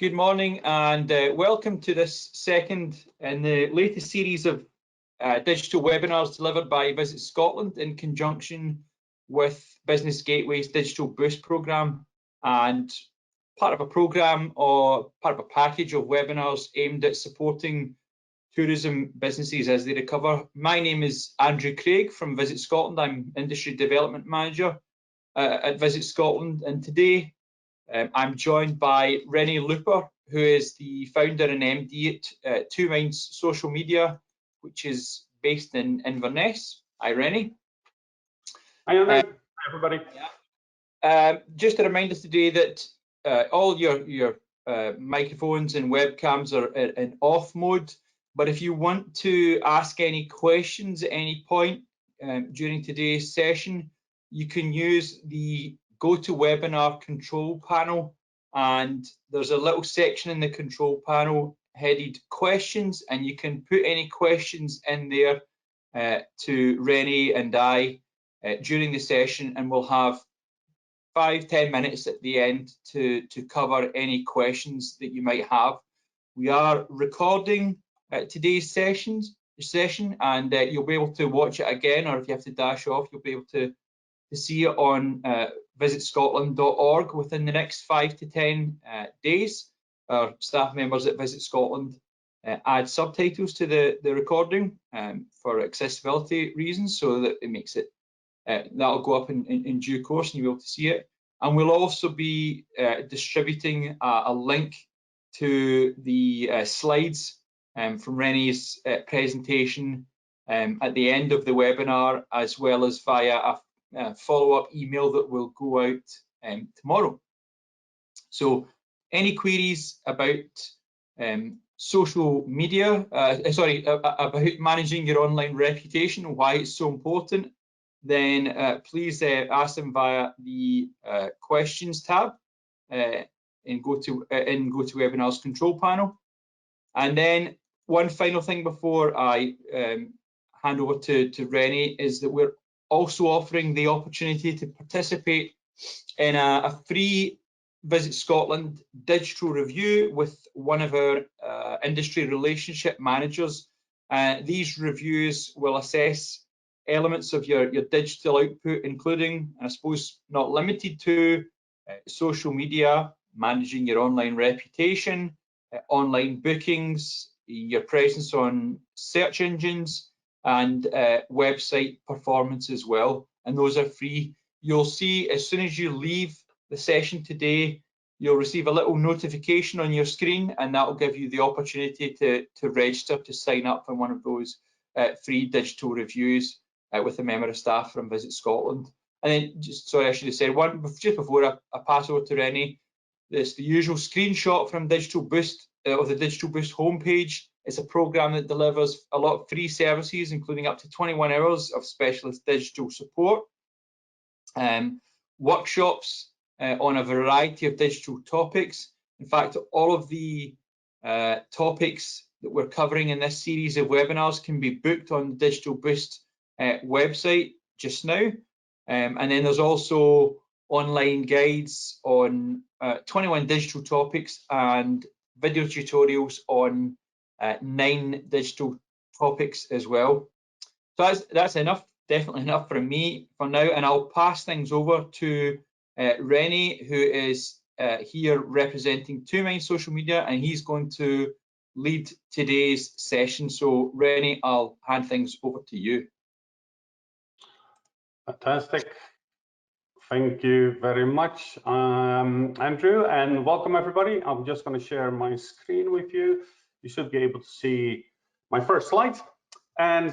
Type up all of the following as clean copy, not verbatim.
Good morning and welcome to this second in the latest series of digital webinars delivered by Visit Scotland in conjunction with Business Gateway's Digital Boost programme, and part of a programme or part of a package of webinars aimed at supporting tourism businesses as they recover. My name is Andrew Craig from Visit Scotland. I'm Industry Development Manager at Visit Scotland, and today I'm joined by Rennie Looper, who is the founder and MD at Two Minds Social Media, which is based in Inverness. Hi, Rennie. Hi, Andrew. Hi, everybody. Just a reminder today that all your microphones and webcams are in off mode, but if you want to ask any questions at any point during today's session, you can use the GoToWebinar control panel, and there's a little section in the control panel headed questions, and you can put any questions in there to Rennie and I during the session, and we'll have 5-10 minutes at the end to cover any questions that you might have. We are recording today's session, and you'll be able to watch it again, or if you have to dash off, you'll be able to see it on VisitScotland.org within the next 5 to 10 days. Our staff members at Visit Scotland add subtitles to the recording for accessibility reasons, so that it makes it that'll go up in due course and you'll be able to see it. And we'll also be distributing a link to the slides from Rennie's presentation at the end of the webinar, as well as via a follow-up email that will go out tomorrow. So any queries about social media, about managing your online reputation and why it's so important, then please ask them via the questions tab in GoToWebinar's control panel. And then one final thing before I hand over to Rennie is that we're also offering the opportunity to participate in a free Visit Scotland digital review with one of our industry relationship managers. These reviews will assess elements of your digital output, including, I suppose not limited to, social media, managing your online reputation, online bookings, your presence on search engines, and website performance as well, and those are free. You'll see as soon as you leave the session today, you'll receive a little notification on your screen, and that will give you the opportunity to register to sign up for one of those free digital reviews with a member of staff from Visit Scotland. And then, I should have said one just before I pass over to Rennie. It's the usual screenshot from Digital Boost of the Digital Boost homepage. It's a program that delivers a lot of free services, including up to 21 hours of specialist digital support, workshops on a variety of digital topics. In fact, all of the topics that we're covering in this series of webinars can be booked on the Digital Boost website just now. And then there's also online guides on 21 digital topics and video tutorials on 9 digital topics as well. So that's enough, definitely enough from me for now, and I'll pass things over to Rennie, who is here representing Two Minds Social Media, and he's going to lead today's session. So Rennie, I'll hand things over to you. Fantastic. Thank you very much, Andrew, and welcome everybody. I'm just going to share my screen with you. You should be able to see my first slide. And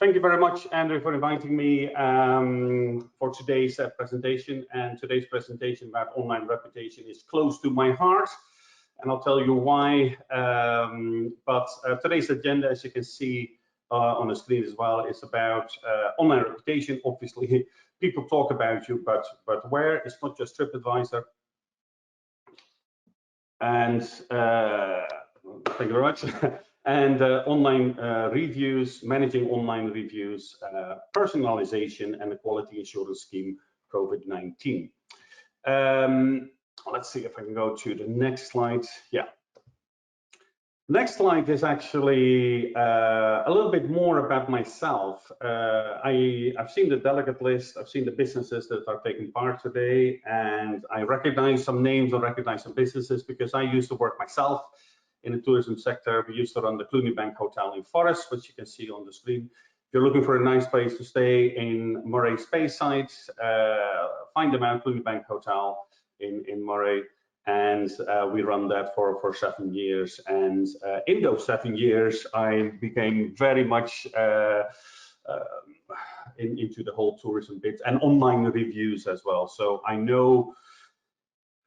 thank you very much, Andrew, for inviting me for today's presentation. And today's presentation about online reputation is close to my heart, and I'll tell you why. But today's agenda, as you can see on the screen as well, is about online reputation. Obviously, people talk about you, but where? It's not just TripAdvisor. And thank you very much. And online reviews, managing online reviews, personalization, and the quality assurance scheme, COVID-19. let's see if I can go to the next slide. Yeah. Next slide is actually a little bit more about myself. I've seen the delegate list, I've seen the businesses that are taking part today, and I recognize some names, I recognize some businesses because I used to work myself in the tourism sector. We used to run the Clooneybank Hotel in Forest, which you can see on the screen. If you're looking for a nice place to stay in Moray Speyside, find them out, Clooneybank Hotel in Moray. And we run that for 7 years. And in those 7 years, I became very much into the whole tourism bit and online reviews as well. So I know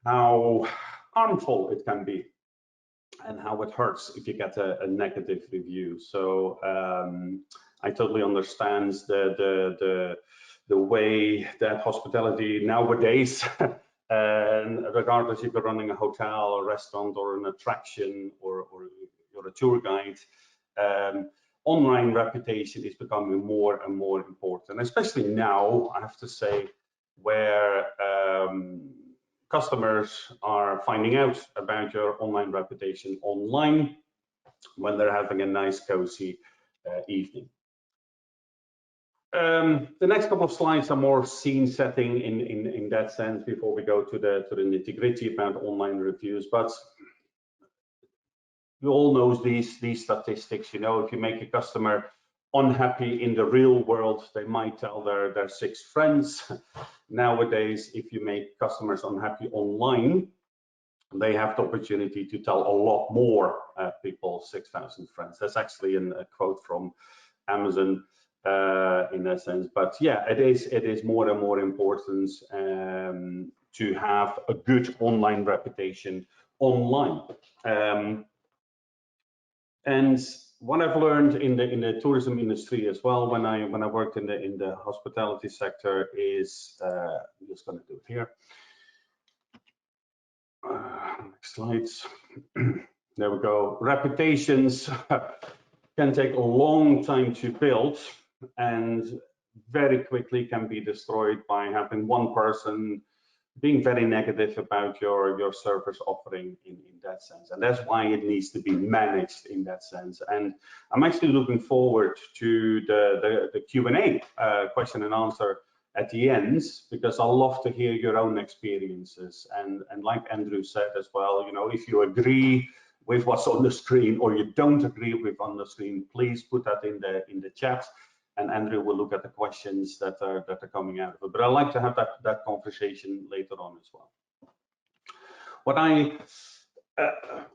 how harmful it can be and how it hurts if you get a negative review. So I totally understand the way that hospitality nowadays and regardless if you're running a hotel, a restaurant, or an attraction, or you're a tour guide, online reputation is becoming more and more important, especially now, I have to say, where customers are finding out about your online reputation online when they're having a nice, cozy evening. The next couple of slides are more scene setting in that sense before we go to the nitty-gritty about online reviews. But you all know these statistics. You know, if you make a customer unhappy in the real world, they might tell their 6 friends. Nowadays, if you make customers unhappy online, they have the opportunity to tell a lot more people, 6,000 friends. That's actually a quote from Amazon. In that sense, but yeah, it is more and more important to have a good online reputation online. And what I've learned in the tourism industry as well, when I worked in the hospitality sector, is I'm just going to do it here. Next slides. There we go. Reputations can take a long time to build, and very quickly can be destroyed by having one person being very negative about your service offering in that sense. And that's why it needs to be managed in that sense. And I'm actually looking forward to the Q&A, question and answer at the end, because I love to hear your own experiences. And like Andrew said as well, you know, if you agree with what's on the screen or you don't agree with on the screen, please put that in the chat, and Andrew will look at the questions that are coming out of it. But I like to have that conversation later on as well. What I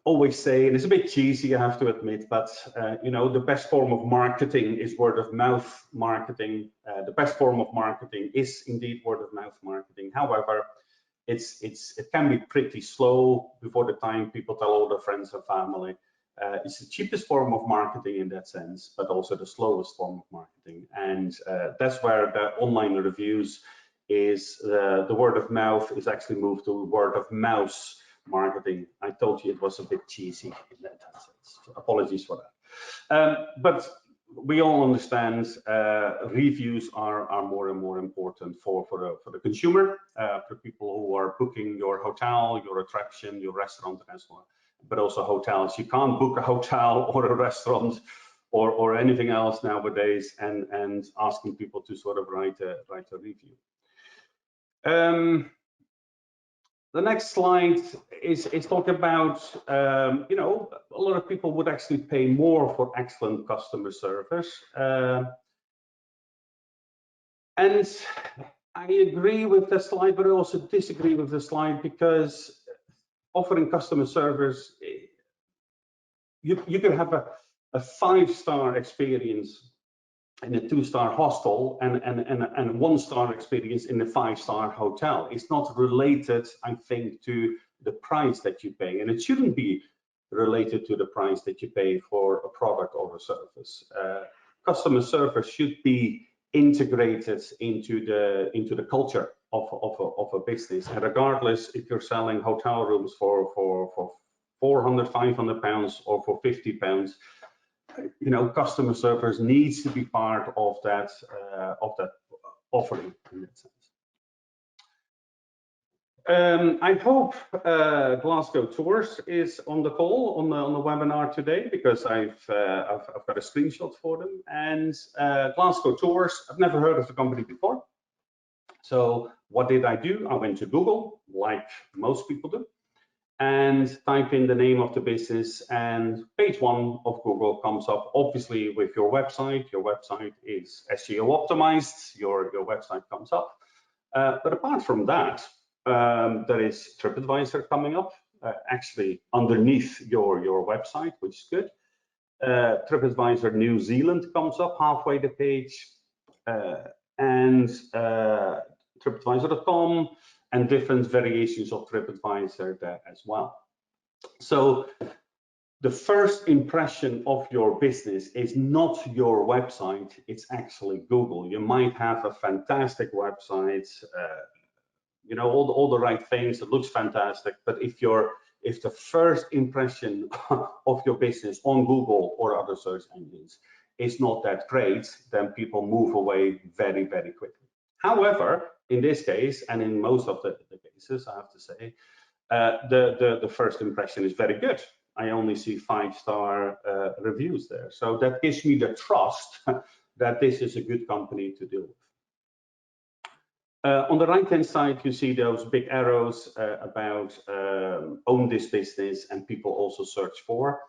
always say, and it's a bit cheesy, I have to admit, but you know, the best form of marketing is word of mouth marketing. The best form of marketing is indeed word of mouth marketing. However, it can be pretty slow before the time people tell all their friends and family. It's the cheapest form of marketing in that sense, but also the slowest form of marketing. And that's where the online reviews is the word of mouth is actually moved to word of mouse marketing. I told you it was a bit cheesy in that sense. So apologies for that. But we all understand reviews are more and more important for the consumer, for people who are booking your hotel, your attraction, your restaurant, and so on. But also hotels. You can't book a hotel or a restaurant or anything else nowadays and asking people to sort of write a review. The next slide is talking about, you know, a lot of people would actually pay more for excellent customer service. And I agree with the slide, but I also disagree with the slide, because offering customer service, you can have a 5-star experience in a 2-star hostel and a 1-star experience in a 5-star hotel. It's not related, I think, to the price that you pay, and it shouldn't be related to the price that you pay for a product or a service. Customer service should be integrated into the culture of a business, and regardless if you're selling hotel rooms for 400, 500 pounds or for 50 pounds, you know, customer service needs to be part of that offering in that sense. I hope Glasgow Tours is on the call on the webinar today, because I've got a screenshot for them. And Glasgow Tours, I've never heard of the company before. So what did I do? I went to Google, like most people do, and type in the name of the business, and page 1 of Google comes up, obviously with your website. Your website is SEO optimized, your website comes up. But apart from that, there is TripAdvisor coming up, actually underneath your website, which is good. TripAdvisor New Zealand comes up halfway the page, and TripAdvisor.com, and different variations of TripAdvisor there as well. So the first impression of your business is not your website, it's actually Google. You might have a fantastic website, you know, all the right things, it looks fantastic, but if the first impression of your business on Google or other search engines is not that great, then people move away very, very quickly. However, in this case, and in most of the cases, I have to say, the first impression is very good. I only see 5-star reviews there. So that gives me the trust that this is a good company to deal with. On the right-hand side, you see those big arrows about own this business, and people also search for.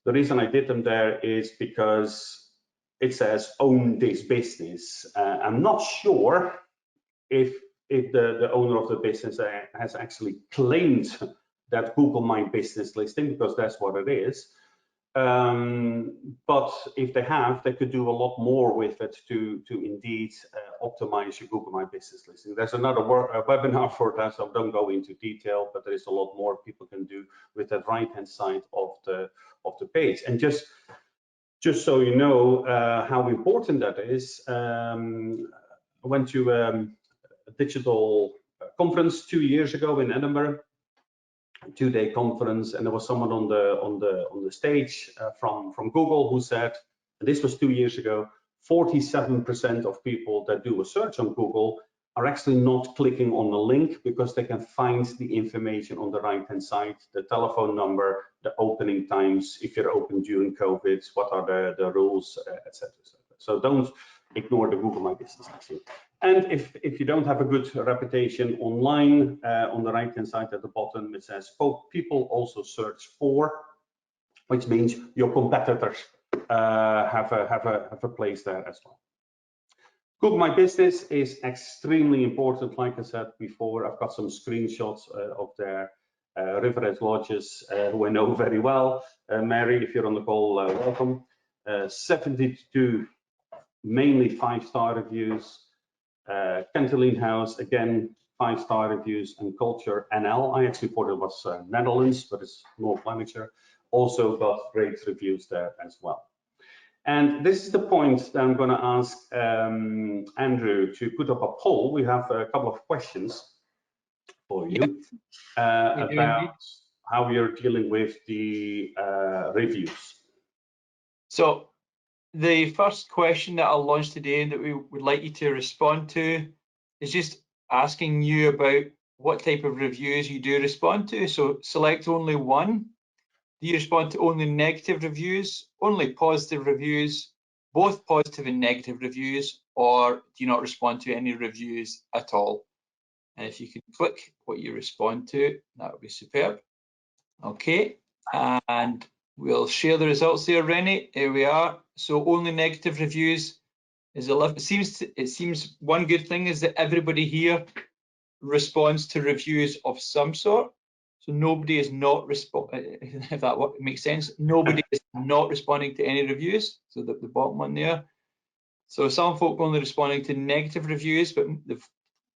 The reason I did them there is because it says own this business. I'm not sure if the owner of the business has actually claimed that Google My Business listing, because that's what it is. But if they have, they could do a lot more with it to indeed optimize your Google My Business listing. There's another webinar for that, so don't go into detail, but there is a lot more people can do with that right-hand side of the page. And just so you know how important that is, I went to a digital conference 2 years ago in Edinburgh, a 2-day conference, and there was someone on the stage from Google who said, and this was 2 years ago, 47% of people that do a search on Google are actually not clicking on the link because they can find the information on the right-hand side, the telephone number, the opening times, if you're open during COVID, what are the rules, etc. So don't ignore the Google My Business listing. And if you don't have a good reputation online, on the right-hand side at the bottom, it says, people also search for, which means your competitors have a place there as well. Google My Business is extremely important. Like I said before, I've got some screenshots of their Riverhead Lodges, who I know very well. Mary, if you're on the call, welcome. 72 mainly 5-star reviews. Kenteleen House, again, 5-star reviews, and Culture NL. I actually thought it was Netherlands, but it's North Lanarkshire. Also got great reviews there as well. And this is the point that I'm going to ask Andrew to put up a poll. We have a couple of questions for you about how you're dealing with the reviews. So the first question that I'll launch today that we would like you to respond to is just asking you about what type of reviews you do respond to. So select only one. Do you respond to only negative reviews, only positive reviews, both positive and negative reviews, or do you not respond to any reviews at all? And if you can click what you respond to, that would be superb. Okay, and we'll share the results there, Rennie. Here we are. So only negative reviews is 11. It seems one good thing is that everybody here responds to reviews of some sort. So nobody is not responding, if that makes sense. Nobody is not responding to any reviews. So the bottom one there. So some folk only responding to negative reviews, but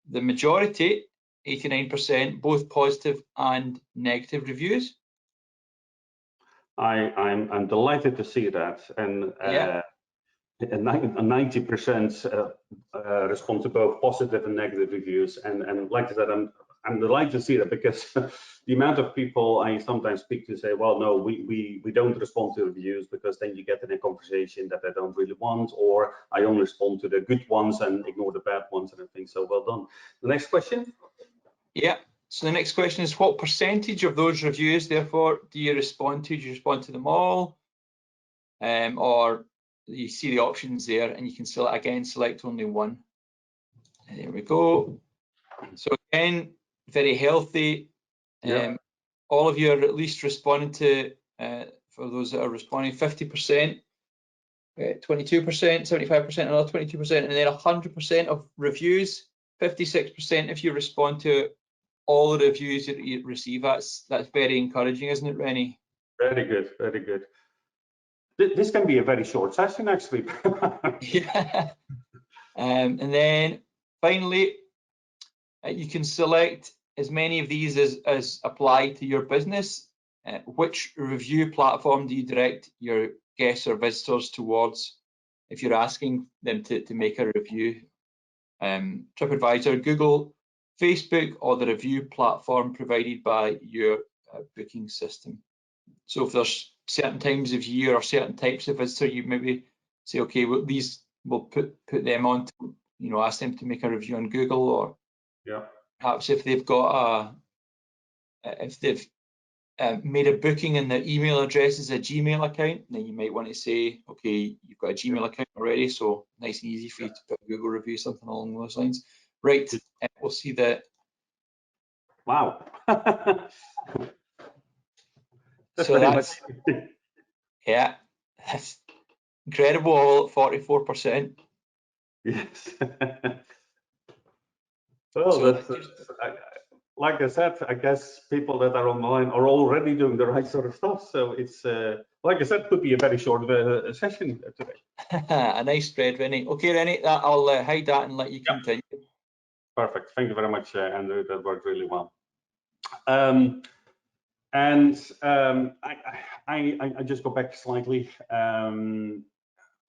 the majority, 89%, both positive and negative reviews. I'm delighted to see that, and 90% respond to both positive and negative reviews, and like I said, I'm delighted to see that, because the amount of people I sometimes speak to say, well, no, we don't respond to reviews because then you get in a conversation that I don't really want, or I only respond to the good ones and ignore the bad ones, and I think so. Well done. The next question. Yeah, So the next question is, what percentage of those reviews, therefore, do you respond to? Do you respond to them all? Or you see the options there and you can select only one. And there we go. So again, very healthy. All of you are at least responding to, for those that are responding, 50%, 22%, 75%, another 22%, and then 100% of reviews, 56% if you respond to all the reviews that you receive. That's very encouraging, isn't it, Rennie? Very good, very good. This can be a very short session, actually. Yeah. And then finally, you can select as many of these as apply to your business. Which review platform do you direct your guests or visitors towards if you're asking them to make a review? TripAdvisor, Google, Facebook, or the review platform provided by your booking system. So if there's certain times of year or certain types of visitor, you maybe say, okay, well, these will put them on to, ask them to make a review on Google, or perhaps if they've got made a booking and their email address is a Gmail account, then you might want to say, okay, you've got a Gmail account already, so nice and easy for you to put a Google review, something along those lines. Right, we'll see that. Wow. So that's incredible, all at 44%. Yes. Well, so like I said, I guess people that are online are already doing the right sort of stuff. So it's, like I said, could be a very short session today. A nice spread, Rennie. Okay, Rennie, I'll hide that and let you continue. Perfect. Thank you very much, Andrew. That worked really well. I just go back slightly.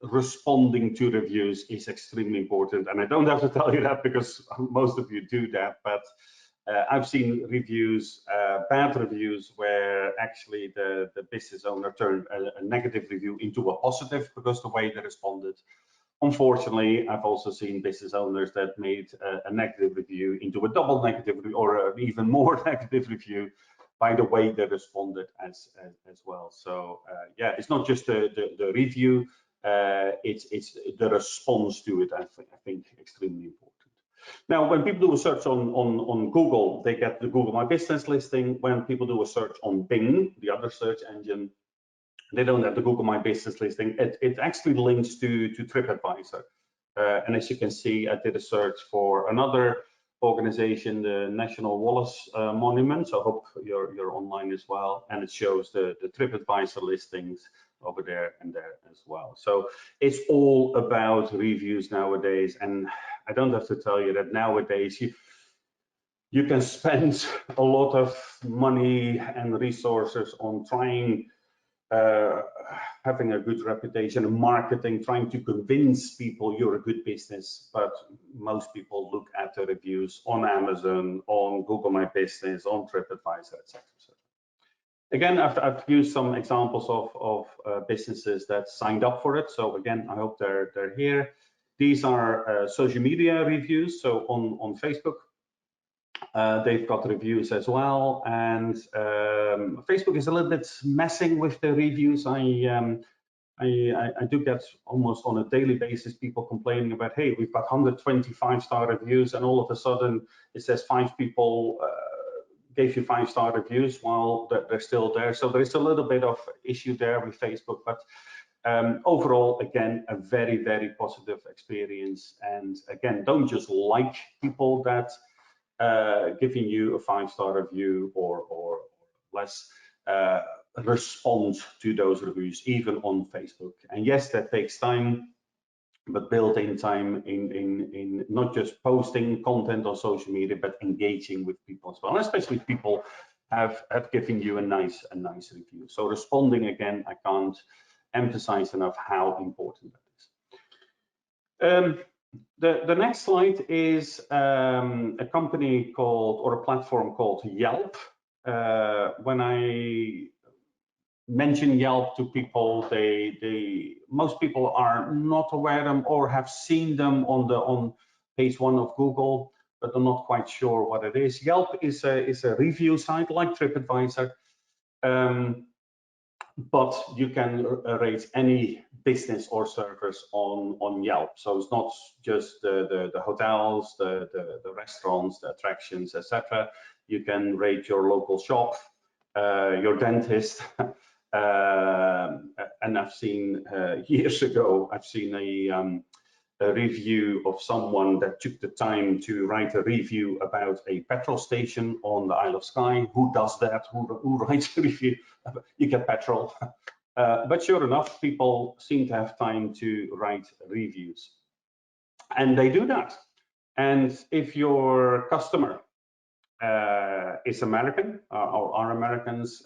Responding to reviews is extremely important, and I don't have to tell you that because most of you do that, but I've seen reviews, bad reviews, where actually the business owner turned a negative review into a positive because the way they responded. Unfortunately, I've also seen business owners that made a negative review into a double negative review, or an even more negative review, by the way they responded as well. So yeah, it's not just the review, it's the response to it. I think extremely important. Now, when people do a search on Google, they get the Google My Business listing. When people do a search on Bing, the other search engine, they don't have the Google My Business listing. It actually links to TripAdvisor. And as you can see, I did a search for another organization, the National Wallace Monument. So I hope you're online as well. And it shows the TripAdvisor listings over there and there as well. So it's all about reviews nowadays. And I don't have to tell you that nowadays you can spend a lot of money and resources on trying having a good reputation and marketing, trying to convince people you're a good business, but most people look at the reviews on Amazon, on Google My Business, on TripAdvisor, etc. Again, I've used some examples of businesses that signed up for it. So again, I hope they're here. These are social media reviews. So on Facebook, they've got reviews as well, and Facebook is a little bit messing with the reviews. I do get almost on a daily basis people complaining about, hey, we've got 125-star reviews, and all of a sudden it says 5 people gave you 5-star reviews while they're still there. So there is a little bit of issue there with Facebook, but overall, again, a very, very positive experience. And again, don't just like people that giving you a 5-star review or less, respond to those reviews, even on Facebook. And yes, that takes time, but build in time in not just posting content on social media, but engaging with people as well. And especially people have given you a nice review. So responding, again, I can't emphasize enough how important that is. The next slide is a company called, or a platform called Yelp. When I mention Yelp to people, most people are not aware of them or have seen them on page 1 of Google. but I'm not quite sure what it is. Yelp is a review site like TripAdvisor, but you can rate any business or service on Yelp. So it's not just the hotels, the restaurants, the attractions, etc. You can rate your local shop, your dentist. And I've seen years ago, I've seen a review of someone that took the time to write a review about a petrol station on the Isle of Skye. Who does that? Who writes a review? You get petrol. But sure enough, people seem to have time to write reviews. And they do that. And if your customer is American or are Americans,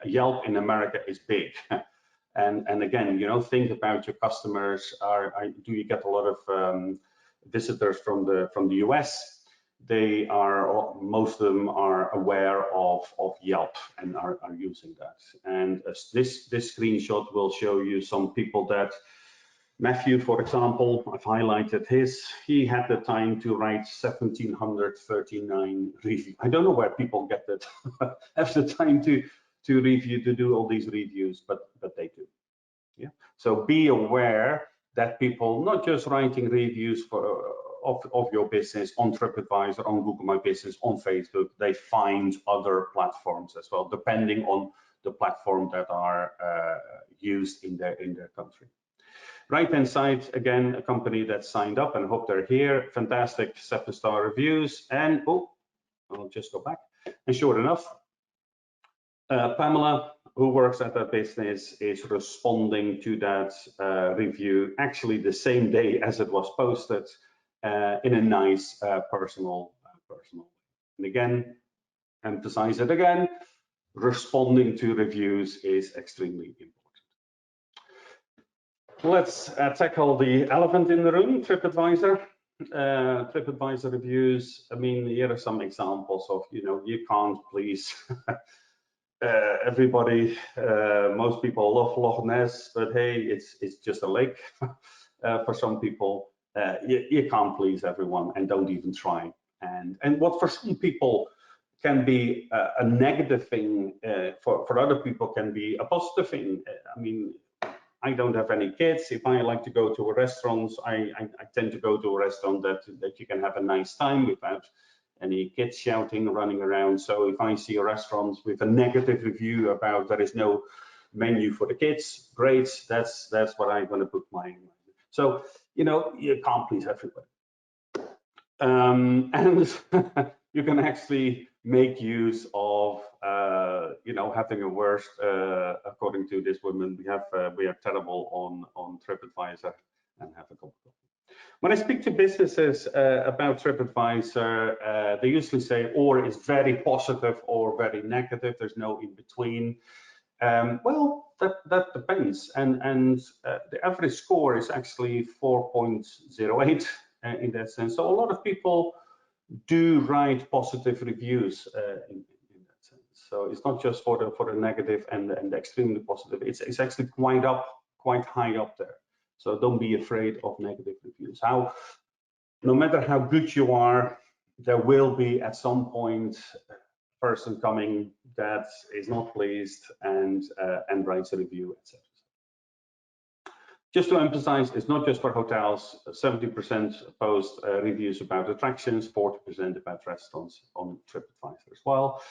Yelp in America is big. And again, think about your customers. Do you get a lot of visitors from the US? Most of them are aware of Yelp and are using that. And this screenshot will show you some people that Matthew, for example, I've highlighted he had the time to write 1,739 reviews. I don't know where people get that, have the time to review, to do all these reviews, but they do. Yeah. So be aware that people not just writing reviews of your business on TripAdvisor, on Google My Business, on Facebook, they find other platforms as well, depending on the platform that are used in their country. Right-hand side, again, a company that signed up and hope they're here. Fantastic 7-star reviews. And I'll just go back. And sure enough, Pamela, who works at that business, is responding to that review actually the same day as it was posted in a nice personal. And again, emphasize it again, responding to reviews is extremely important. Let's tackle the elephant in the room, TripAdvisor. TripAdvisor reviews. I mean, here are some examples of, you can't please everybody. Most people love Loch Ness, but hey, it's just a lake for some people. You can't please everyone, and don't even try. And what for some people can be a negative thing, for other people can be a positive thing. I mean, I don't have any kids. If I like to go to a restaurant, I tend to go to a restaurant that you can have a nice time without any kids shouting, running around. So if I see a restaurant with a negative review about there is no menu for the kids, great, that's what I'm going to put my. So you can't please everybody, and you can actually make use of having a worst. According to this woman, we are terrible on TripAdvisor and have a couple. When I speak to businesses about TripAdvisor, they usually say or is very positive or very negative. There's no in between. Well, that depends, and the average score is actually 4.08 in that sense. So a lot of people do write positive reviews in that sense. So it's not just for the negative and the extremely positive. It's actually quite high up there. So don't be afraid of negative reviews. No matter how good you are, there will be at some point a person coming that is not pleased and writes a review, etc. Just to emphasize, it's not just for hotels. 70% post reviews about attractions, 40% about restaurants on TripAdvisor as well.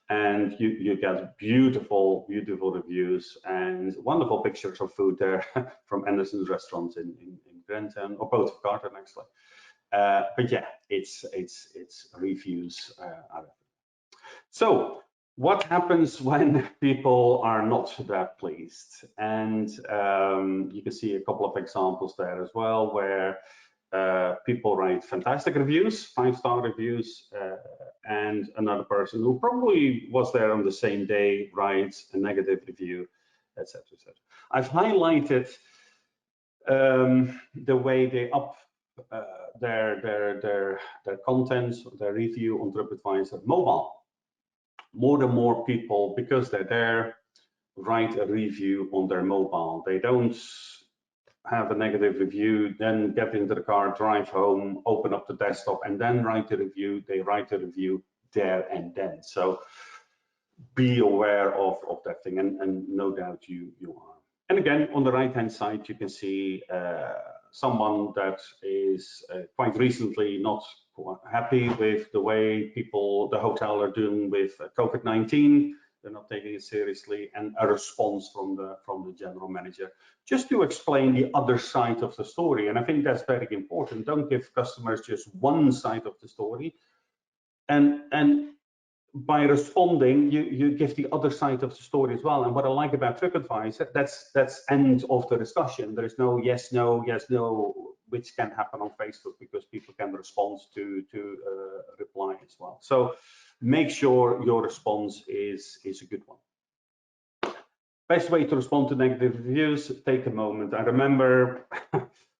And you get beautiful reviews and wonderful pictures of food there from Anderson's restaurants in Grentown, or both of Carter actually. But yeah, it's reviews. So what happens when people are not that pleased? And you can see a couple of examples there as well, where people write fantastic reviews, 5-star reviews, and another person who probably was there on the same day writes a negative review, etc., etc. I've highlighted the way they up their content, their review on TripAdvisor mobile. More and more people, because they're there, write a review on their mobile. They don't have a negative review, then get into the car, drive home, open up the desktop, and then write a review. They write a review there and then. So be aware of that thing, and no doubt you are. And again, on the right-hand side, you can see someone that is quite recently not happy with the way the hotel are doing with COVID-19. They're not taking it seriously, and a response from the general manager, just to explain the other side of the story. And I think that's very important. Don't give customers just one side of the story, and by responding, you give the other side of the story as well. And what I like about TripAdvisor, that's end of the discussion. There is no yes, no, yes, no, which can happen on Facebook, because people can respond to reply as well. So make sure your response is a good one. Best way to respond to negative reviews, take a moment. I remember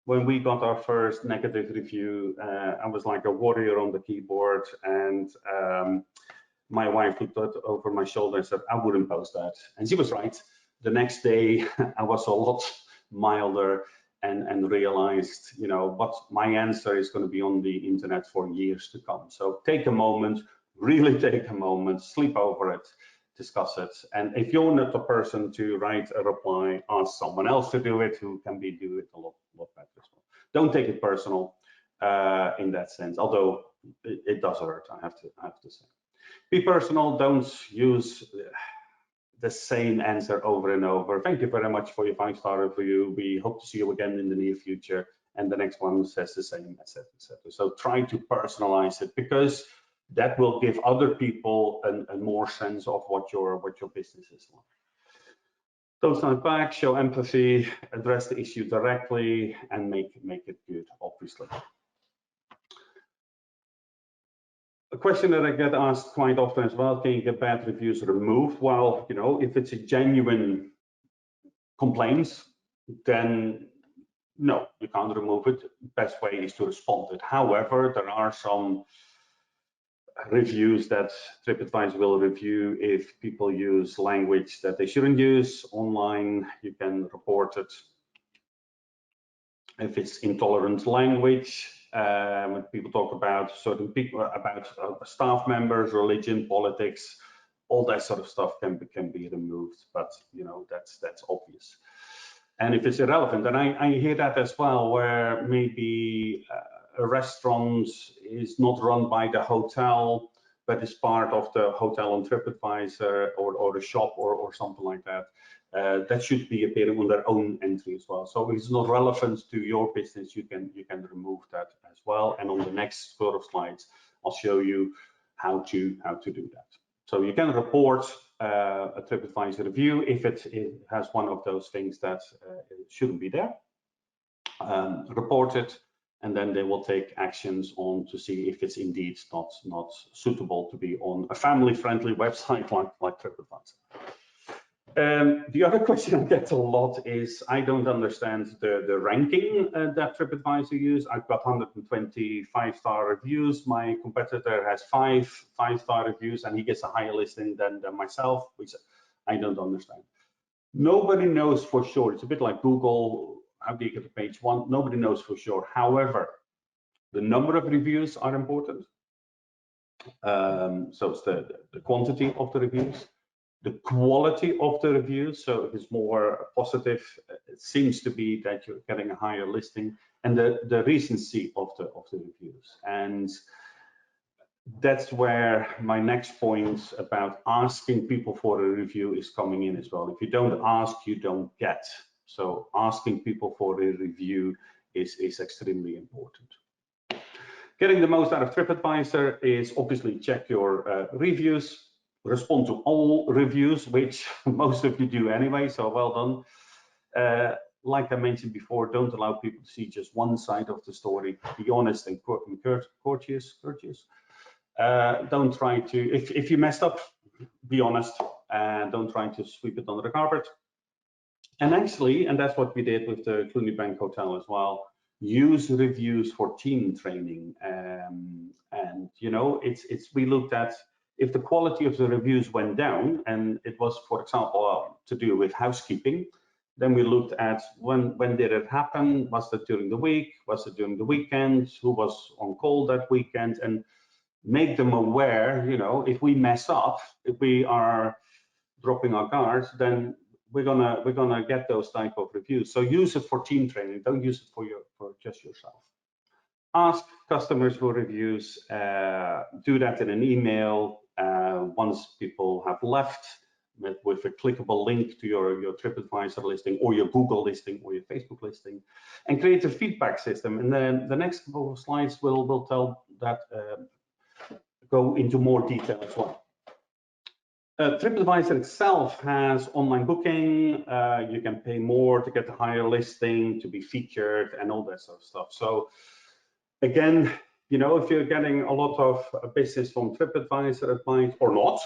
when we got our first negative review, I was like a warrior on the keyboard, and my wife looked over my shoulder and said, I wouldn't post that. And she was right. The next day, I was a lot milder and realized, what my answer is going to be on the internet for years to come. So take a moment, really take a moment, sleep over it, discuss it. And if you're not the person to write a reply, ask someone else to do it who can do it a lot better as well. Don't take it personal in that sense, although it does hurt, I have to say. Be personal, don't use the same answer over and over. Thank you very much for your 5-star review. We hope to see you again in the near future. And the next one says the same, etc., etc. So try to personalize it, because that will give other people a more sense of what your business is like. Don't stand back, show empathy, address the issue directly, and make it good, obviously. A question that I get asked quite often as well, can you get bad reviews removed? Well, if it's a genuine complaint, then no, you can't remove it. Best way is to respond to it. However, there are some reviews that TripAdvisor will review if people use language that they shouldn't use online. You can report it. If it's intolerant language, when people talk about certain people, about staff members, religion, politics, all that sort of stuff can be removed. But that's obvious. And if it's irrelevant, and I hear that as well, where maybe a restaurant is not run by the hotel, but is part of the hotel on TripAdvisor or a shop or something like that. That should be appearing on their own entry as well. So if it's not relevant to your business, you can remove that as well. And on the next sort of slides, I'll show you how to do that. So you can report a TripAdvisor review if it has one of those things that shouldn't be there. Report it, and then they will take actions on to see if it's indeed not suitable to be on a family-friendly website like TripAdvisor. The other question I get a lot is, I don't understand the ranking that TripAdvisor use. I've got 120 5-star reviews. My competitor has 5-star reviews, and he gets a higher listing than myself, which I don't understand. Nobody knows for sure. It's a bit like Google. How do you get to page 1? Nobody knows for sure. However, the number of reviews are important. So it's the quantity of the reviews. The quality of the reviews, so if it's more positive, it seems to be that you're getting a higher listing, and the recency of the reviews. And that's where my next point about asking people for a review is coming in as well. If you don't ask, you don't get. So asking people for a review is extremely important. Getting the most out of TripAdvisor is obviously check your reviews. Respond to all reviews, which most of you do anyway, so well done. Like I mentioned before, don't allow people to see just one side of the story. Be honest and courteous. Don't try to, if you messed up, be honest, and don't try to sweep it under the carpet. And actually, and that's what we did with the Clooney Bank Hotel as well, use reviews for team training. And we looked at, if the quality of the reviews went down, and it was, for example, to do with housekeeping, Then we looked at when did it happen? Was it during the week? Was it during the weekend? Who was on call that weekend? And make them aware, you know, if we mess up, if we are dropping our guards, then we're gonna get those type of reviews. So use it for team training. Don't use it for just yourself. Ask customers for reviews. Do that in an email once people have left, with a clickable link to your TripAdvisor listing or your Google listing or your Facebook listing, and create a feedback system. And then the next couple of slides will tell that, go into more detail as well. TripAdvisor itself has online booking. You can pay more to get a higher listing, to be featured, and all that sort of stuff. So again, you know, if you're getting a lot of business from TripAdvisor at night or not,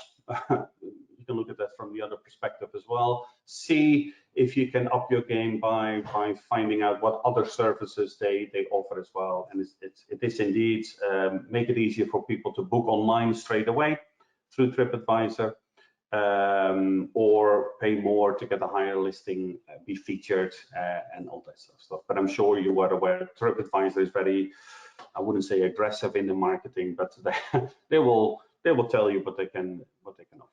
you can look at that from the other perspective as well. See if you can up your game by finding out what other services they offer as well. And it is indeed make it easier for people to book online straight away through TripAdvisor, or pay more to get a higher listing, be featured, and all that sort of stuff. But I'm sure you are aware TripAdvisor is very, I wouldn't say aggressive in the marketing, but they will tell you what they can offer.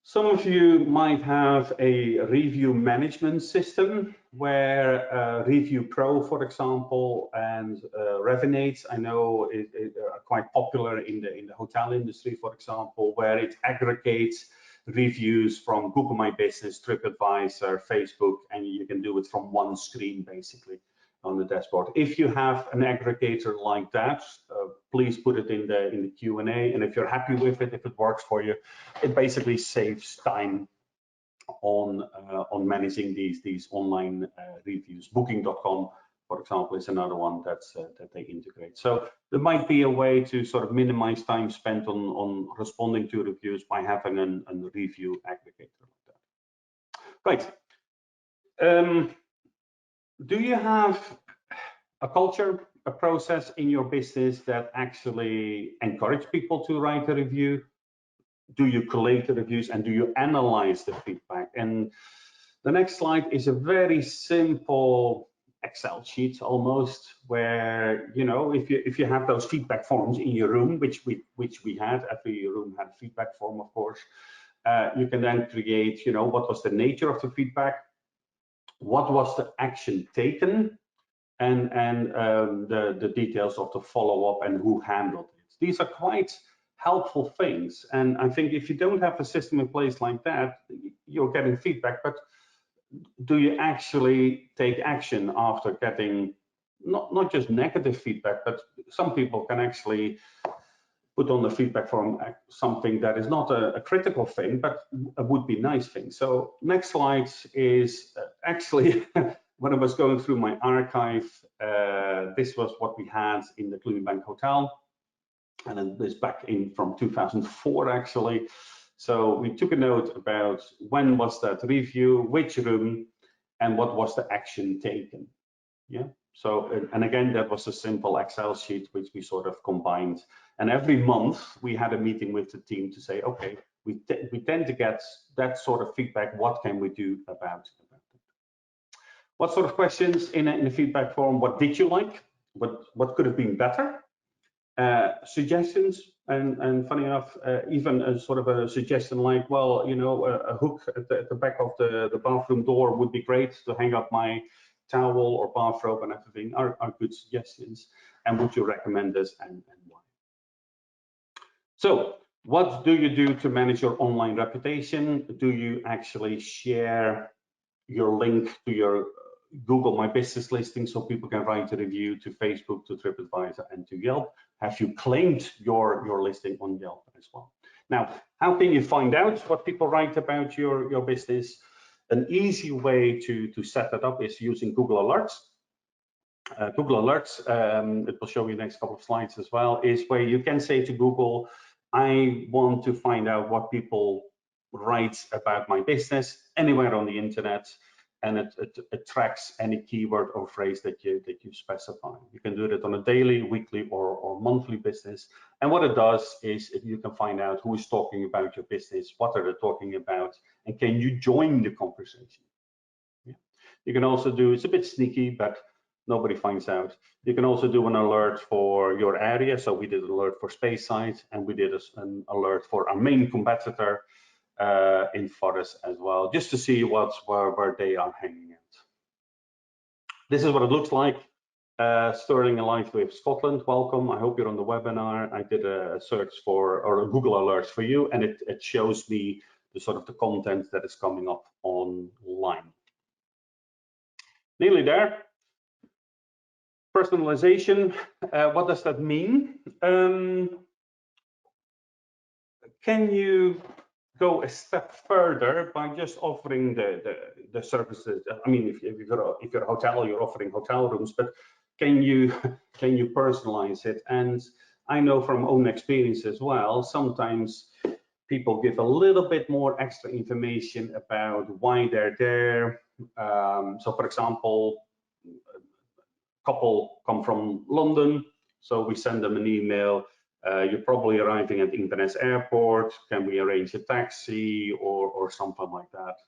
Some of you might have a review management system where Review Pro, for example, and Revenate, I know are quite popular in the hotel industry, for example, where it aggregates reviews from Google My Business, TripAdvisor, Facebook, and you can do it from one screen basically on the dashboard. If you have an aggregator like that, please put it in the Q&A, and if you're happy with it, if it works for you, it basically saves time on managing these online reviews. Booking.com, for example, is another one that they integrate. So there might be a way to sort of minimize time spent on responding to reviews by having a review aggregator like that. Right. Do you have a culture, a process in your business that actually encourage people to write a review? Do you collate the reviews and do you analyze the feedback? And the next slide is a very simple Excel sheet almost, where, you know, if you have those feedback forms in your room, which we had, every room had a feedback form, of course, you can then create, you know, what was the nature of the feedback, what was the action taken, and the details of the follow-up and who handled it. These are quite helpful things, and I think if you don't have a system in place like that, you're getting feedback, but do you actually take action after getting not just negative feedback, but some people can actually put on the feedback form something that is not a critical thing, but a would-be nice thing. So next slide is actually when I was going through my archive, this was what we had in the Cleanliness Hotel, and then this back in from 2004 actually. So we took a note about when was that review, which room, and what was the action taken. Yeah. So, and again, that was a simple Excel sheet which we sort of combined. And every month we had a meeting with the team to say, okay, we tend to get that sort of feedback. What can we do about it? What sort of questions in a feedback form? What did you like? What could have been better? Suggestions, and funny enough, even a sort of a suggestion like, well, you know, a hook at the back of the bathroom door would be great to hang up my towel or bathrobe and everything are good suggestions. And would you recommend this and why? So what do you do to manage your online reputation? Do you actually share your link to your Google My Business listing so people can write a review to Facebook, to TripAdvisor, and to Yelp? Have you claimed your listing on Yelp as well? Now, how can you find out what people write about your business? An easy way to set that up is using Google Alerts. Google Alerts, it will show you the next couple of slides as well, is where you can say to Google, I want to find out what people write about my business anywhere on the internet, and it tracks any keyword or phrase that you specify. You can do that on a daily, weekly, or monthly basis. And what it does is you can find out who is talking about your business, what are they talking about, and can you join the conversation? Yeah. You can also do, it's a bit sneaky, but nobody finds out. You can also do an alert for your area. So we did an alert for Speyside, and we did an alert for our main competitor in Forest as well, just to see where they are hanging out. This is what it looks like. Sterling Aligned with Scotland, welcome. I hope you're on the webinar. I did a search for, or a Google alerts for you, and it shows me the sort of the content that is coming up online. Nearly there. Personalization, what does that mean? Can you go a step further by just offering the services? I mean, if you're a hotel, you're offering hotel rooms, but can you personalize it? And I know from own experience as well, sometimes people give a little bit more extra information about why they're there. So for example, a couple come from London, so we send them an email. You're probably arriving at Inverness Airport. Can we arrange a taxi or something like that?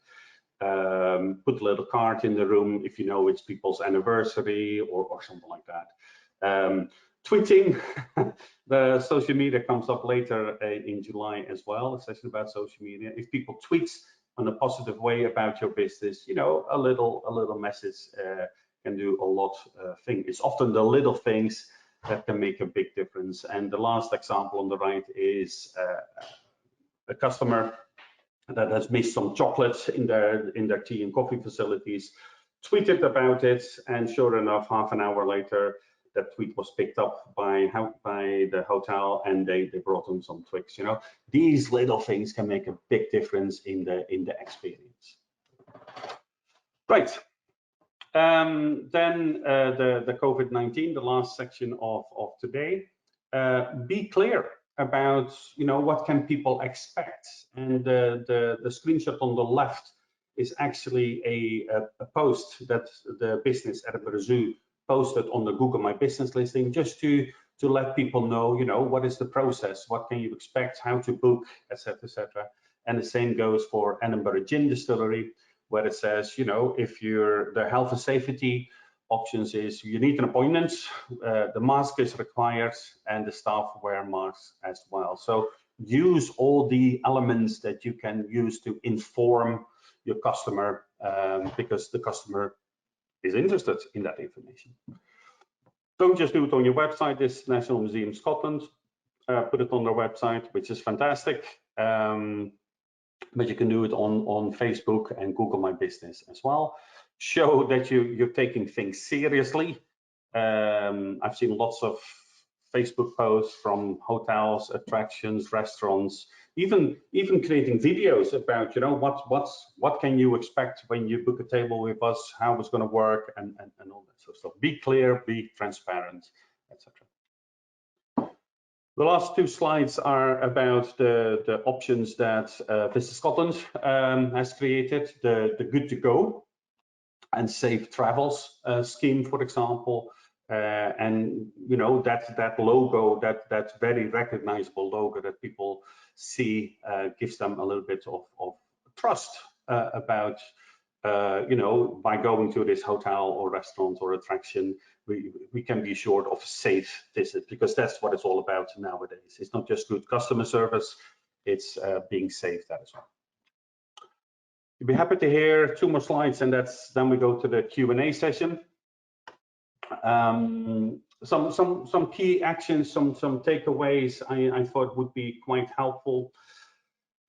Put a little card in the room if you know it's people's anniversary or something like that. Tweeting, the social media comes up later in July as well, a session about social media. If people tweet in a positive way about your business, you know, a little message can do a lot of things. It's often the little things that can make a big difference. And the last example on the right is a customer that has missed some chocolates in their tea and coffee facilities, tweeted about it, and sure enough, half an hour later, that tweet was picked up by the hotel, and they brought them some Twix. You know, these little things can make a big difference in the experience. Right. Then the COVID-19, the last section of today. Be clear about, you know, what can people expect. And the screenshot on the left is actually a post that the business Edinburgh Zoo posted on the Google My Business listing, just to let people know, you know, what is the process, what can you expect, how to book, etc., etc. And the same goes for Edinburgh Gin Distillery, where it says, you know, if you're the health and safety options is you need an appointment, the mask is required, and the staff wear masks as well. So use all the elements that you can use to inform your customer, because the customer is interested in that information. Don't just do it on your website. This National Museum Scotland put it on their website, which is fantastic. But you can do it on Facebook and Google My Business as well. Show that you're taking things seriously. I've seen lots of Facebook posts from hotels, attractions, restaurants, even creating videos about, you know, what can you expect when you book a table with us, how it's going to work, and all that sort of stuff. Be clear, be transparent, etc. The last two slides are about the options that Visit Scotland has created, the Good-to-Go and Safe Travels scheme, for example. And you know, that logo, that very recognizable logo that people see, gives them a little bit of trust about, you know, by going to this hotel or restaurant or attraction, we can be assured of safe visit, because that's what it's all about nowadays. It's not just good customer service, it's being safe, that as well. You'd be happy to hear two more slides, and then we go to the Q&A session. Some key actions, some takeaways I thought would be quite helpful.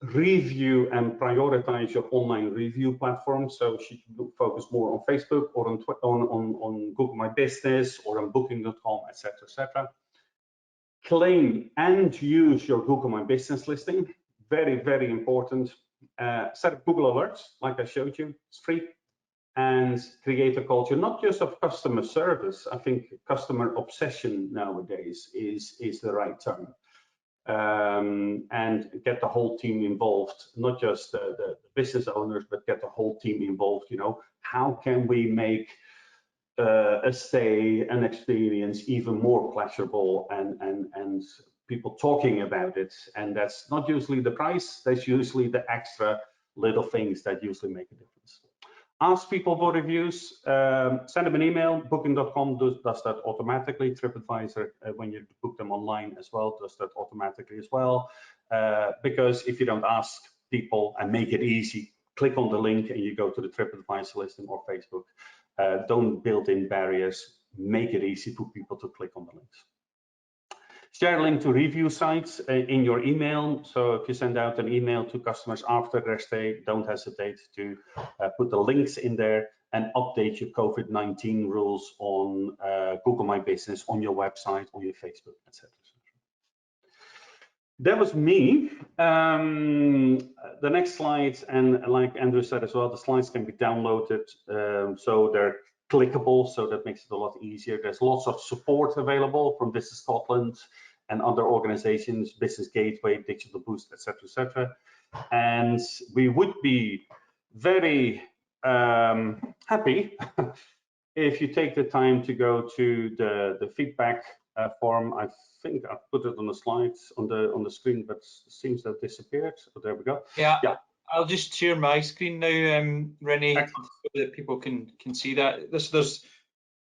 Review and prioritize your online review platform. So should you focus more on Facebook or on Google My Business or on Booking.com, etc., etc. Claim and use your Google My Business listing. Very, very important. Set up Google Alerts, like I showed you. It's free. And create a culture, not just of customer service. I think customer obsession nowadays is the right term. And get the whole team involved, not just the business owners, but get the whole team involved. You know, how can we make a stay, an experience even more pleasurable and people talking about it? And that's not usually the price, that's usually the extra little things that usually make a difference. ask people for reviews, send them an email. Booking.com does that automatically. TripAdvisor, when you book them online as well, does that automatically as well. Because if you don't ask people and make it easy, click on the link and you go to the TripAdvisor listing or Facebook. Don't build in barriers. Make it easy for people to click on the links. Share a link to review sites in your email. So if you send out an email to customers after their stay, don't hesitate to put the links in there and update your COVID-19 rules on Google My Business, on your website, on your Facebook, etc. That was me. The next slides, and like Andrew said as well, the slides can be downloaded, so they're clickable, so that makes it a lot easier. There's lots of support available from VisitScotland and other organizations, Business Gateway, DigitalBoost, etc. And we would be very happy if you take the time to go to the feedback form. I think I put it on the slides on the screen, but it seems to have disappeared. So there we go. Yeah. I'll just share my screen now, Rennie, so that people can see that. There's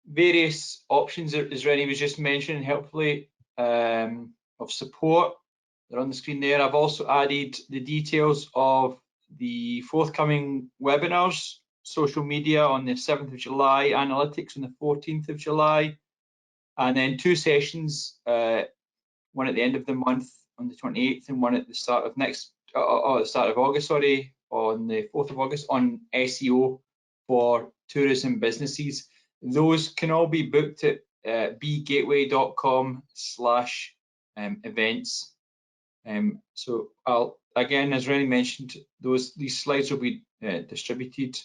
various options, as Rennie was just mentioning, helpfully, of support. They're on the screen there. I've also added the details of the forthcoming webinars, social media on the 7th of July, analytics on the 14th of July, and then 2 sessions, one at the end of the month on the 28th and one at the start of the start of August, sorry, on the 4th of August on SEO for tourism businesses. Those can all be booked at bgateway.com/events. So I'll, again, as Rennie mentioned, these slides will be distributed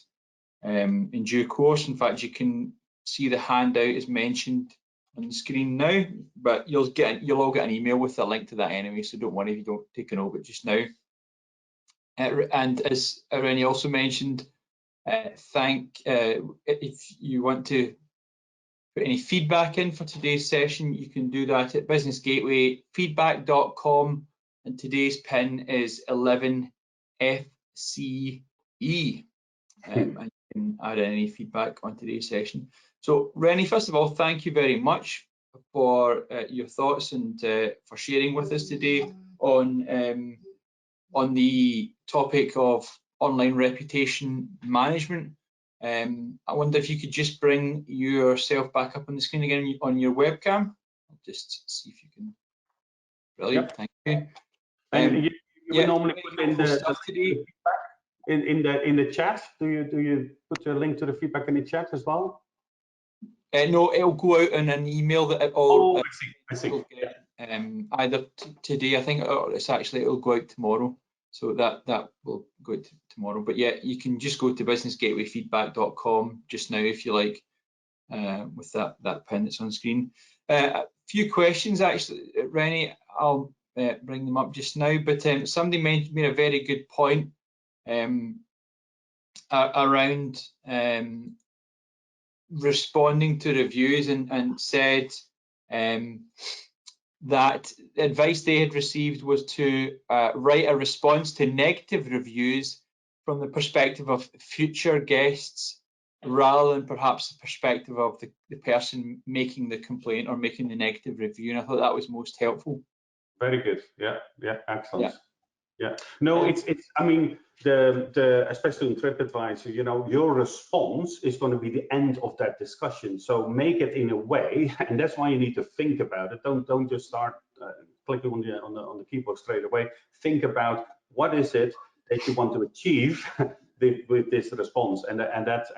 in due course. In fact, you can see the handout is mentioned on the screen now, but you'll all get an email with a link to that anyway, so don't worry if you don't take a note of it just now. And as Rennie also mentioned, if you want to put any feedback in for today's session, you can do that at Business Gateway feedback.com, and today's pin is 11FCE. And you can add any feedback on today's session. So Rennie, first of all, thank you very much for your thoughts and for sharing with us today on the topic of online reputation management. I wonder if you could just bring yourself back up on the screen again on your webcam. I'll just see if you can. Brilliant, yep. Thank you. And you normally put in the feedback in the chat. Do you put your link to the feedback in the chat as well? No, it'll go out in an email that it all. Oh, I see. Get, either today, I think, or it'll go out tomorrow. So that will go out tomorrow. But yeah, you can just go to businessgatewayfeedback.com just now if you like, with that pin that's on screen. A few questions actually, Rennie. I'll bring them up just now. But somebody made a very good point around responding to reviews and said that the advice they had received was to write a response to negative reviews from the perspective of future guests rather than perhaps the perspective of the person making the complaint or making the negative review. And I thought that was most helpful. Very good. Yeah, excellent. Yeah. No, it's I mean, the especially in TripAdvisor, your response is going to be the end of that discussion. So make it in a way, and that's why you need to think about it. Don't just start clicking on the keyboard straight away. Think about what is it that you want to achieve with this response, and that's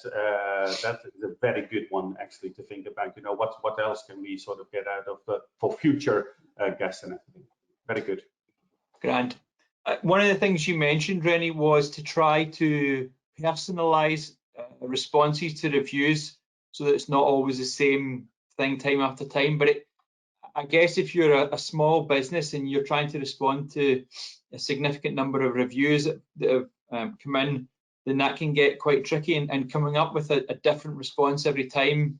a very good one actually to think about. What else can we sort of get out of for future guests and everything. Very good. Grand. One of the things you mentioned, Rennie, was to try to personalize responses to reviews so that it's not always the same thing time after time. But I guess if you're a small business and you're trying to respond to a significant number of reviews that have come in, then that can get quite tricky, and coming up with a different response every time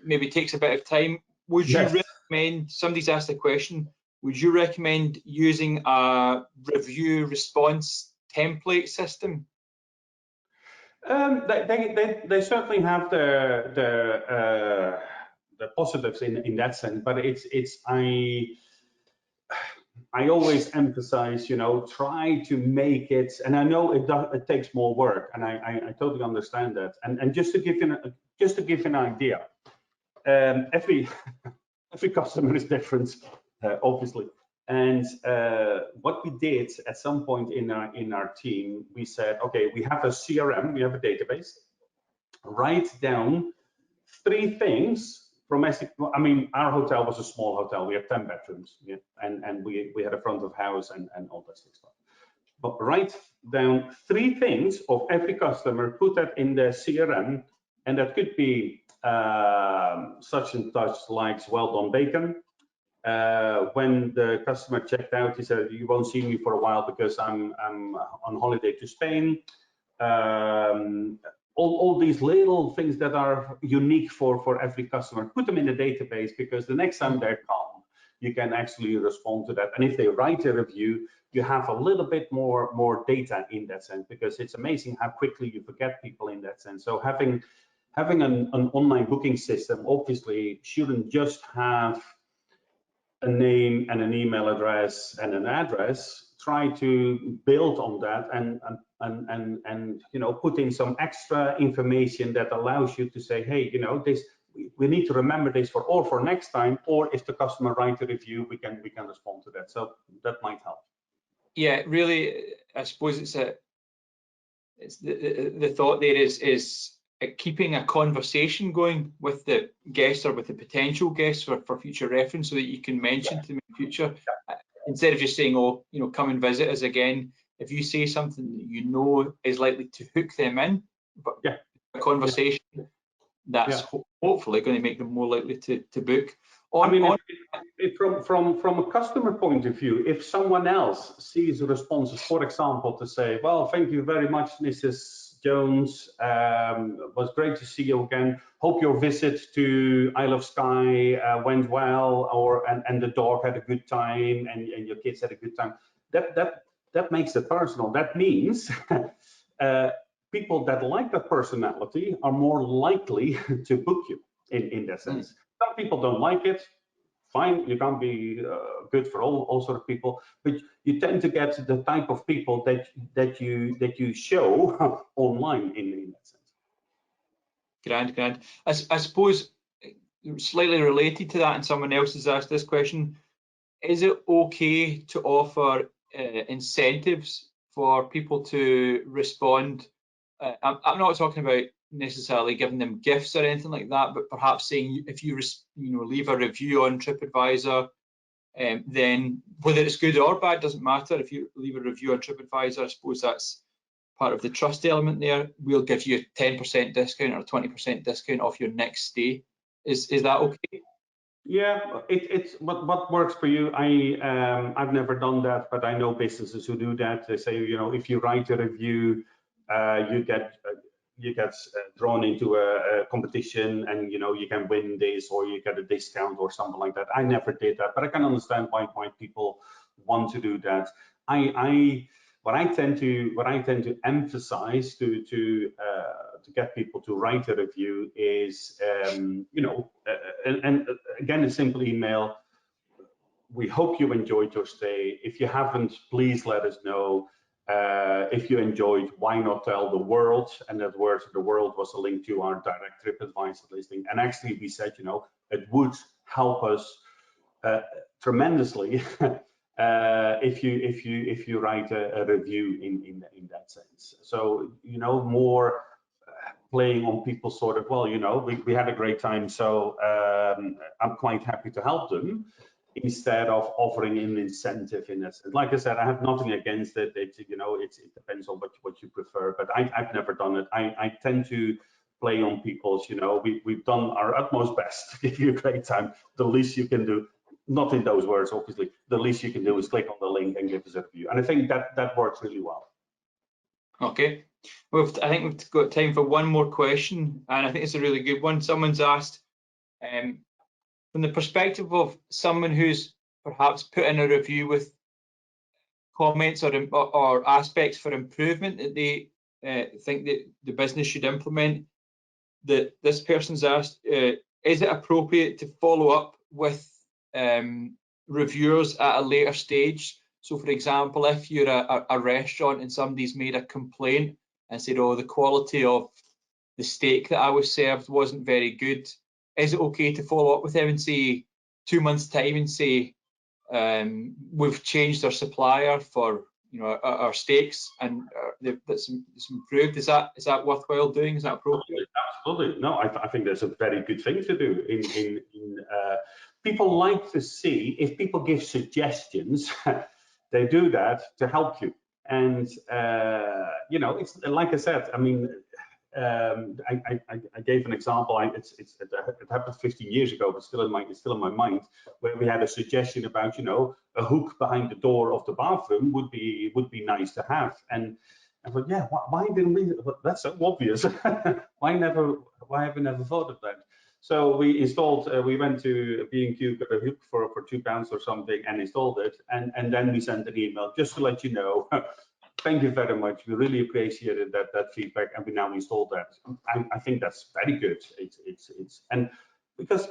maybe takes a bit of time. Would you recommend, somebody's asked a question, would you recommend using a review response template system? They certainly have the positives in that sense, but I always emphasize, try to make it, and I know it takes more work, and I totally understand that. And just to give you an idea, every customer is different, obviously. And what we did at some point in our team, we said, okay, we have a CRM, we have a database. Write down 3 things from I mean, our hotel was a small hotel. We have 10 bedrooms, yeah, and we had a front of house and all that stuff. But write down 3 things of every customer, put that in the CRM, and that could be such and such, likes well done bacon. When the customer checked out, he said, "You won't see me for a while because I'm on holiday to Spain." All these little things that are unique for every customer, put them in the database, because the next time they're calm, you can actually respond to that. And if they write a review, you have a little bit more data in that sense, because it's amazing how quickly you forget people in that sense. So having an online booking system obviously shouldn't just have a name and an email address and an address. Try to build on that and put in some extra information that allows you to say, hey, this, we need to remember this for next time, or if the customer writes a review, we can respond to that. So that might help. Yeah, really, I suppose it's the thought there is keeping a conversation going with the guest or with the potential guests for future reference, so that you can mention to them in future, instead of just saying, oh, come and visit us again. If you say something that is likely to hook them in, but a conversation that's hopefully going to make them more likely to book. From a customer point of view, if someone else sees responses, for example, to say, well, thank you very much, Mrs. Jones, was great to see you again. Hope your visit to Isle of Skye went well, and the dog had a good time, and your kids had a good time. That makes it personal. That means people that like that personality are more likely to book you in that sense. Some people don't like it. Fine, you can't be good for all sort of people, but you tend to get the type of people that you show online in that sense. Grand. I suppose slightly related to that, and someone else has asked this question: is it okay to offer incentives for people to respond? I'm not talking about necessarily giving them gifts or anything like that, but perhaps saying, if you leave a review on TripAdvisor, then whether it's good or bad doesn't matter. If you leave a review on TripAdvisor, I suppose that's part of the trust element there. We'll give you a 10% discount or a 20% discount off your next stay. Is that okay? Yeah, it's what works for you. I've never done that, but I know businesses who do that. They say, if you write a review, you get drawn into a competition, and you can win this, or you get a discount or something like that. I never did that, but I can understand why people want to do that. What I tend to emphasize to get people to write a review is, and again, a simple email. We hope you enjoyed your stay. If you haven't, please let us know. If you enjoyed, why not tell the world? And that word, the world, was a link to our direct TripAdvisor listing. And actually, we said, it would help us tremendously if you write a review in that sense. So more playing on people sort of, well, we had a great time, so I'm quite happy to help them, instead of offering an incentive in this. Like I said, I have nothing against it. It depends on what you prefer, but I've never done it. I tend to play on people's, we've done our utmost best to give you a great time. The least you can do, not in those words, obviously, the least you can do is click on the link and give us a review. And I think that works really well. Okay. I think we've got time for one more question, and I think it's a really good one. Someone's asked, from the perspective of someone who's perhaps put in a review with comments or aspects for improvement that they think that the business should implement, that this person's asked, is it appropriate to follow up with reviewers at a later stage? So for example, if you're a restaurant and somebody's made a complaint and said, oh, the quality of the steak that I was served wasn't very good, is it okay to follow up with them and say 2 months time and say, we've changed our supplier for our steaks and that's improved? Is that worthwhile doing? Is that appropriate? Absolutely. No, I think that's a very good thing to do. People like to see, if people give suggestions, they do that to help you. And it's like I said. I mean, I gave an example. It happened 15 years ago, but it's still in my mind, where we had a suggestion about a hook behind the door of the bathroom would be nice to have. And I thought, yeah, why didn't we? That's so obvious. Why have we never thought of that? So we installed. We went to B&Q, got a hook for £2 or something, and installed it. And then we sent an email just to let you know. Thank you very much. We really appreciated that feedback, and we now installed that. I think that's very good. It's and because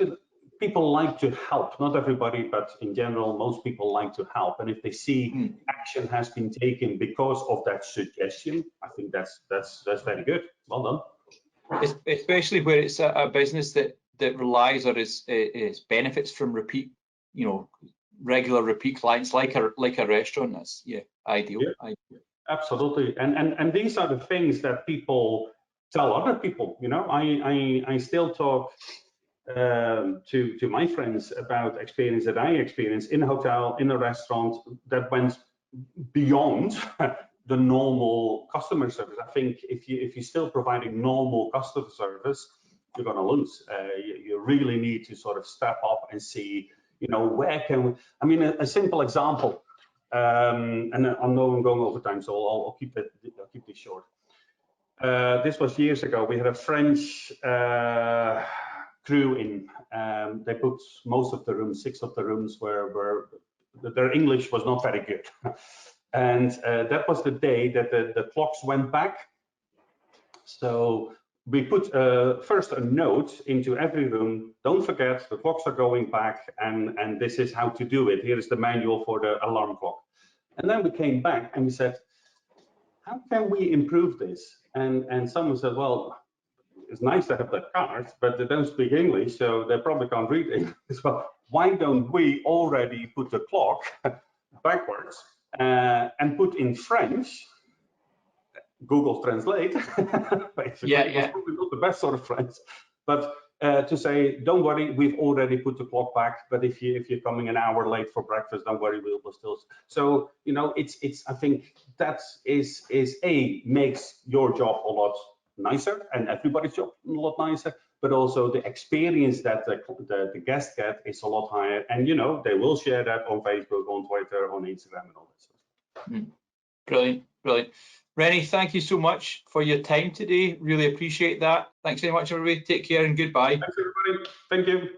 people like to help. Not everybody, but in general, most people like to help. And if they see action has been taken because of that suggestion, I think that's very good. Well done. Especially where it's a business that relies or is benefits from repeat, regular repeat clients, like a restaurant. That's ideal. Yeah. Ideal. Absolutely, and these are the things that people tell other people. I still talk to my friends about experience that I experienced in a hotel, in a restaurant, that went beyond the normal customer service. I think if you're still providing normal customer service, you're going to lose. You really need to sort of step up and see, where can we? I mean, a simple example. And I know I'm going over time, so I'll keep this short. This was years ago. We had a French crew in. They booked most of the rooms. 6 of the rooms were their English was not very good, and that was the day that the clocks went back. So we put first a note into every room. Don't forget, the clocks are going back, and this is how to do it. Here is the manual for the alarm clock. And then we came back and we said, how can we improve this? And someone said, well, it's nice to have that card, but they don't speak English, so they probably can't read English. Well, why don't we already put the clock backwards and put in French? Google Translate, basically. It's probably not the best sort of French, but to say, don't worry, we've already put the clock back, but if you're coming an hour late for breakfast, don't worry, we'll still. So I think that makes your job a lot nicer and everybody's job a lot nicer, but also the experience that the guests get is a lot higher, and they will share that on Facebook, on Twitter, on Instagram, and all that stuff. Brilliant. Rennie, thank you so much for your time today. Really appreciate that. Thanks very much, everybody. Take care and goodbye. Thanks, everybody. Thank you.